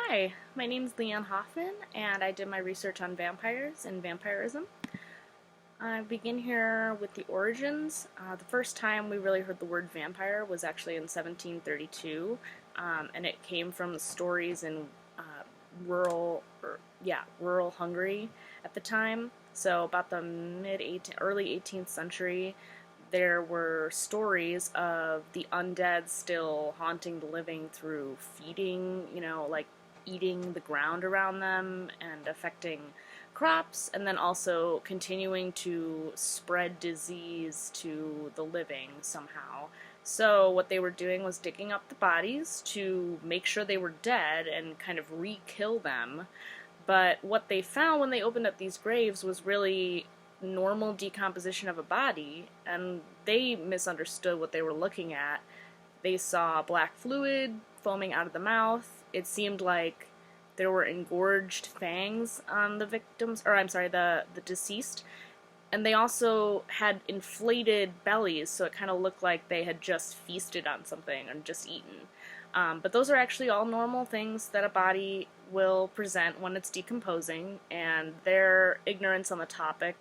Hi, my name's Leanne Hoffman, and I did my research on vampires and vampirism. I begin here with the origins. The first time we really heard the word vampire was actually in 1732, and it came from stories in rural Hungary at the time. So about the early 18th century, there were stories of the undead still haunting the living through feeding, like eating the ground around them and affecting crops, and then also continuing to spread disease to the living somehow. So what they were doing was digging up the bodies to make sure they were dead and kind of re-kill them. But what they found when they opened up these graves was really normal decomposition of a body, and they misunderstood what they were looking at. They saw black fluid foaming out of the mouth. It seemed like there were engorged fangs on the victims, or I'm sorry, the deceased. And they also had inflated bellies, so it kind of looked like they had just feasted on something and just eaten. But those are actually all normal things that a body will present when it's decomposing, and their ignorance on the topic,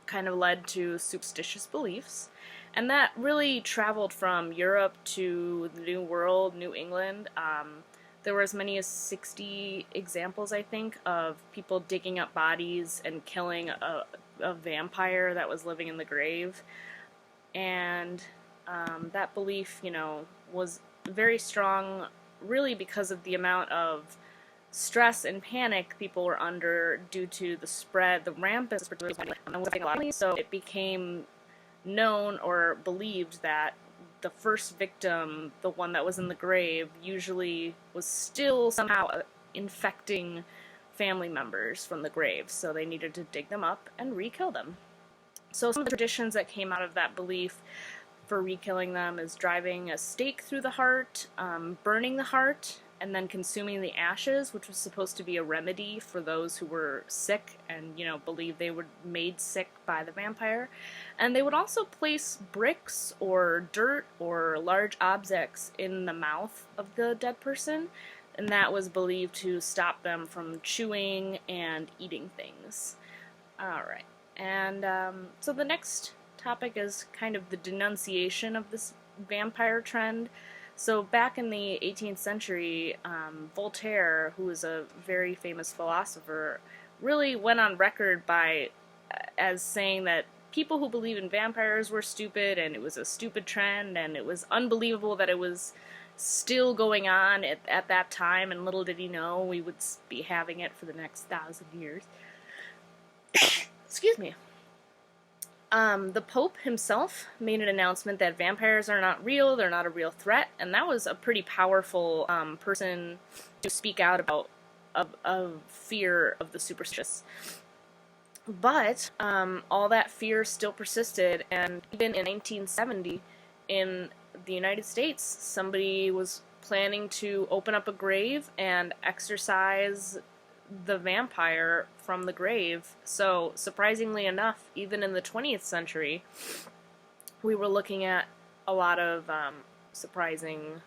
kind of led to superstitious beliefs. And that really traveled from Europe to the New World, New England. There were as many as 60 examples, I think, of people digging up bodies and killing a vampire that was living in the grave. And that belief, was very strong, really because of the amount of stress and panic people were under due to the rampant spread, so it became known or believed that the first victim, the one that was in the grave, usually was still somehow infecting family members from the grave, so they needed to dig them up and re-kill them. So some of the traditions that came out of that belief for re-killing them is driving a stake through the heart, burning the heart, and then consuming the ashes, which was supposed to be a remedy for those who were sick and, believed they were made sick by the vampire. And they would also place bricks or dirt or large objects in the mouth of the dead person, and that was believed to stop them from chewing and eating things. Alright, and so the next topic is kind of the denunciation of this vampire trend. So back in the 18th century, Voltaire, who was a very famous philosopher, really went on record as saying that people who believe in vampires were stupid, and it was a stupid trend, and it was unbelievable that it was still going on at that time, and little did he know we would be having it for the next 1,000 years. Excuse me. The Pope himself made an announcement that vampires are not real, they're not a real threat, and that was a pretty powerful person to speak out about of fear of the superstitious. But all that fear still persisted, and even in 1970, in the United States, somebody was planning to open up a grave and exorcise the vampire from the grave. So, surprisingly enough, even in the 20th century, we were looking at a lot of surprising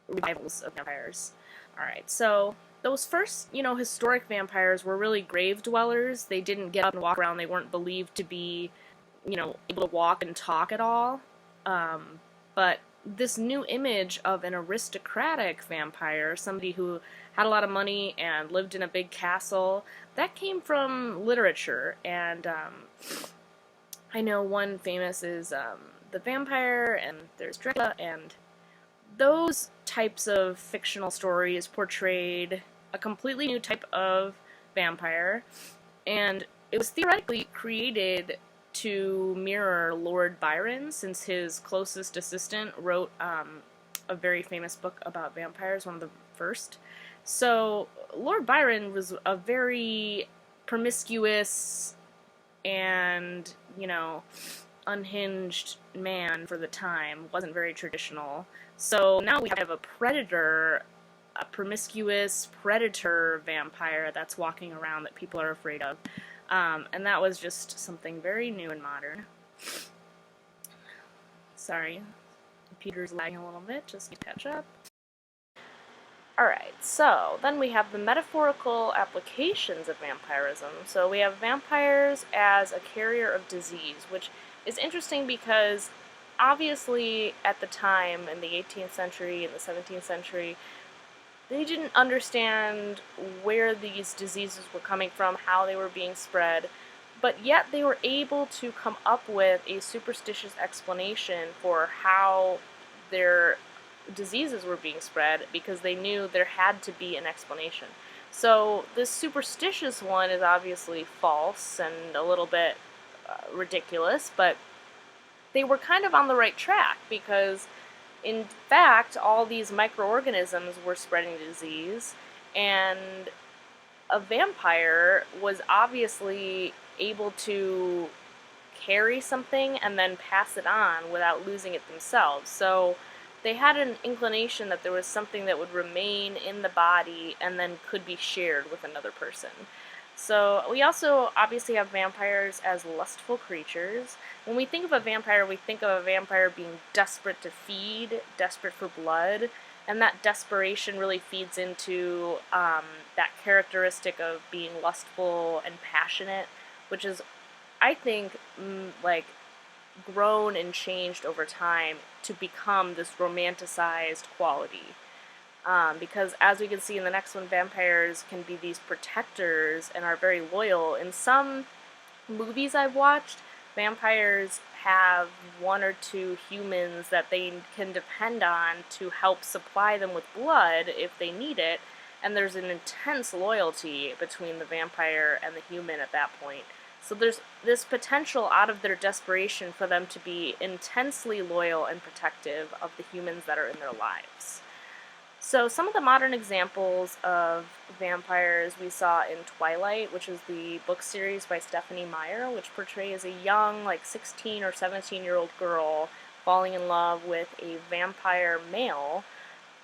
revivals of vampires. Alright, so those first, historic vampires were really grave dwellers. They didn't get up and walk around. They weren't believed to be, able to walk and talk at all. But this new image of an aristocratic vampire, somebody who had a lot of money and lived in a big castle, that came from literature. And I know one famous is The Vampire, and there's Dracula, and those types of fictional stories portrayed a completely new type of vampire, and it was theoretically created to mirror Lord Byron, since his closest assistant wrote a very famous book about vampires, one of the first. So Lord Byron was a very promiscuous and, unhinged man for the time, wasn't very traditional. So now we have a predator, a promiscuous predator vampire that's walking around that people are afraid of. And that was just something very new and modern. Sorry, computer's lagging a little bit, just to catch up. Alright, so then we have the metaphorical applications of vampirism. So we have vampires as a carrier of disease, which is interesting because obviously at the time in the 18th century and the 17th century, they didn't understand where these diseases were coming from, how they were being spread, but yet they were able to come up with a superstitious explanation for how their diseases were being spread because they knew there had to be an explanation. So this superstitious one is obviously false and a little bit ridiculous, but they were kind of on the right track because in fact all these microorganisms were spreading disease, and a vampire was obviously able to carry something and then pass it on without losing it themselves. So they had an inclination that there was something that would remain in the body and then could be shared with another person. So we also obviously have vampires as lustful creatures. When we think of a vampire, we think of a vampire being desperate to feed, desperate for blood, and that desperation really feeds into that characteristic of being lustful and passionate, which is, I think, like grown and changed over time to become this romanticized quality. Because as we can see in the next one, vampires can be these protectors and are very loyal. In some movies I've watched, vampires have one or two humans that they can depend on to help supply them with blood if they need it, and there's an intense loyalty between the vampire and the human at that point. So there's this potential out of their desperation for them to be intensely loyal and protective of the humans that are in their lives. So some of the modern examples of vampires we saw in Twilight, which is the book series by Stephanie Meyer, which portrays a young, like 16 or 17-year-old girl falling in love with a vampire male,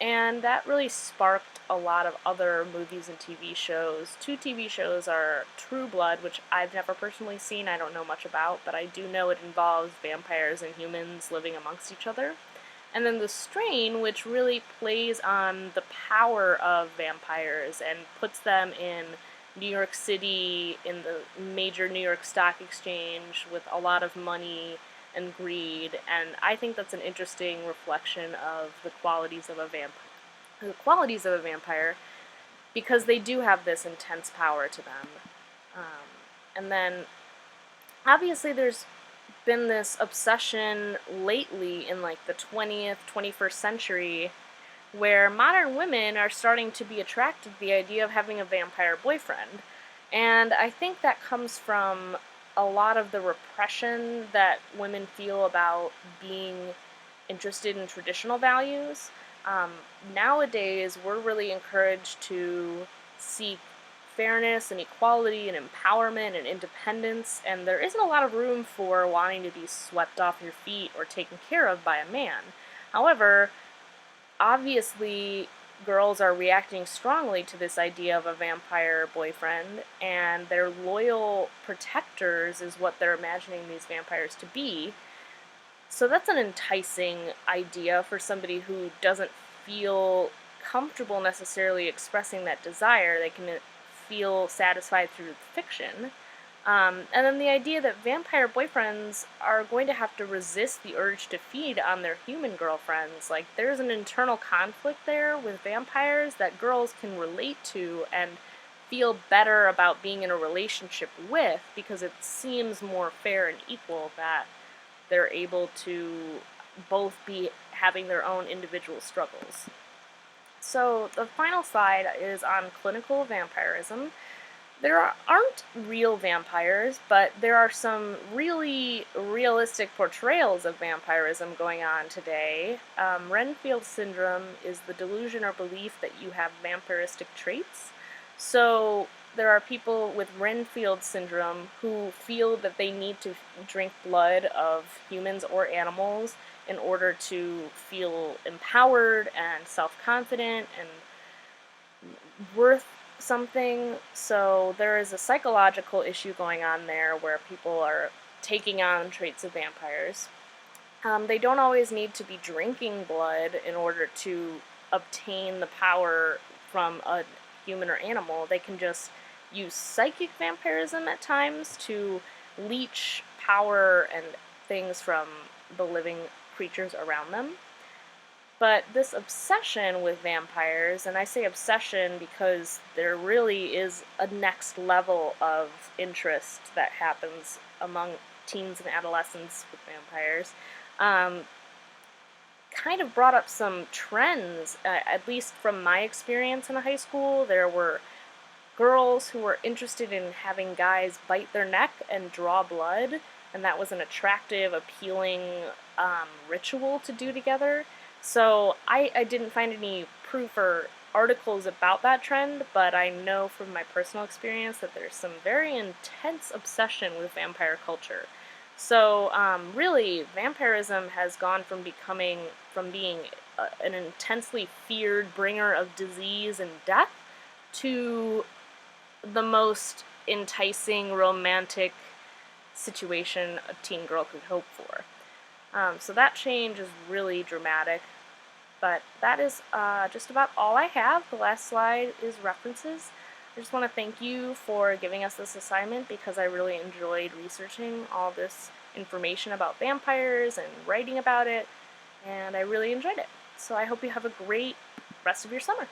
and that really sparked a lot of other movies and TV shows. Two TV shows are True Blood, which I've never personally seen, I don't know much about, but I do know it involves vampires and humans living amongst each other. And then The Strain, which really plays on the power of vampires and puts them in New York City, in the major New York Stock Exchange, with a lot of money and greed. And I think that's an interesting reflection of the qualities of a vampire, because they do have this intense power to them. And then, obviously, there's been this obsession lately in like the 20th, 21st century where modern women are starting to be attracted to the idea of having a vampire boyfriend. And I think that comes from a lot of the repression that women feel about being interested in traditional values. Nowadays, we're really encouraged to seek fairness and equality and empowerment and independence, and there isn't a lot of room for wanting to be swept off your feet or taken care of by a man. However, obviously, girls are reacting strongly to this idea of a vampire boyfriend, and their loyal protectors is what they're imagining these vampires to be. So that's an enticing idea for somebody who doesn't feel comfortable necessarily expressing that desire. They can feel satisfied through fiction. And then the idea that vampire boyfriends are going to have to resist the urge to feed on their human girlfriends. Like, there's an internal conflict there with vampires that girls can relate to and feel better about being in a relationship with, because it seems more fair and equal that they're able to both be having their own individual struggles. So the final slide is on clinical vampirism. There aren't real vampires, but there are some really realistic portrayals of vampirism going on today. Renfield syndrome is the delusion or belief that you have vampiristic traits. So there are people with Renfield syndrome who feel that they need to drink blood of humans or animals in order to feel empowered and self-confident and worth something. So there is a psychological issue going on there where people are taking on traits of vampires. They don't always need to be drinking blood in order to obtain the power from a human or animal. They can just use psychic vampirism at times to leech power and things from the living creatures around them. But this obsession with vampires, and I say obsession because there really is a next level of interest that happens among teens and adolescents with vampires, kind of brought up some trends, at least from my experience in high school. There were girls who were interested in having guys bite their neck and draw blood, and that was an attractive, appealing ritual to do together. So I didn't find any proof or articles about that trend, but I know from my personal experience that there's some very intense obsession with vampire culture. So really, vampirism has gone from being an intensely feared bringer of disease and death to the most enticing romantic situation a teen girl could hope for. So that change is really dramatic. But that is just about all I have. The last slide is references. I just want to thank you for giving us this assignment because I really enjoyed researching all this information about vampires and writing about it, and I really enjoyed it. So I hope you have a great rest of your summer.